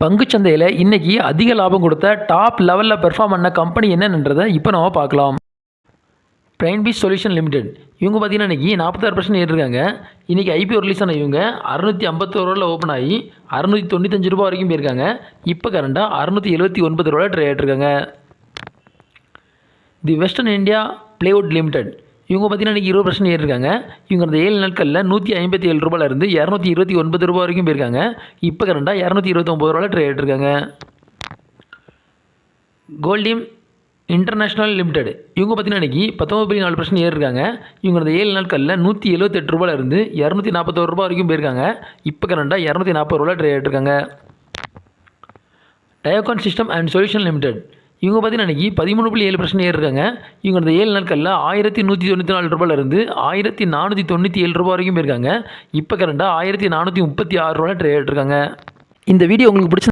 பங்குச்சந்தையில் இன்றைக்கி அதிக லாபம் கொடுத்த டாப் லெவலில் பெர்ஃபார்ம் பண்ண கம்பெனி என்னன்றதை இப்போ நம்ம பார்க்கலாம். பிரைன்பீஸ் சொல்யூஷன் லிமிடெட் இவங்க பார்த்தீங்கன்னா இன்றைக்கி 46% ஏறிருக்காங்க. இன்றைக்கி ஐபிஓ ரிலீஸ் ஆன இவங்க 651 ரூபாயில் ஓப்பன் ஆகி 695 ரூபா வரைக்கும் போயிருக்காங்க. இப்போ கரண்டாக 679 ரூபாயில் ட்ரேட் ஆகிட்டுருக்காங்க. The Western India Plywood Limited இவங்க பார்த்தீங்கன்னா இன்றைக்கி 20% ஏறிருக்காங்க. இவங்க அந்த 7 நாட்களில் 157 ரூபாயிலிருந்து 229 ரூபா வரைக்கும் போயிருக்காங்க. இப்போ கரண்டாக 229 ரூபாயில் ட்ரேட் ஆகிட்டுருக்காங்க. கோல்டியம் இன்டர்நேஷ்னல் லிமிடெட் இவங்க பார்த்தீங்கன்னா இன்றைக்கி 19.4% ஏறிருக்காங்க. இவங்க அந்த 7 நாட்களில் 178 ரூபாயிலிருந்து 241 ரூபா வரைக்கும் போயிருக்காங்க. இப்போ கரண்டாக 240 ரூபாயில் ட்ரேட் ஆகிட்டுருக்காங்க. டயோகான் சிஸ்டம் அண்ட் சொல்யூஷன் லிமிடெட் இவங்க பார்த்தீங்கன்னா இன்றைக்கி 13.7% ஏறிருக்காங்க. இவங்க அந்த 7 நாட்களில் 1194 ரூபாயிலிருந்து 1497 ரூபா வரைக்கும் போயிருக்காங்க. இப்போ கரண்டாக 1436 ரூபாயில் ட்ரேட் ஆகிட்டுருக்காங்க. இந்த வீடியோ உங்களுக்கு பிடிச்ச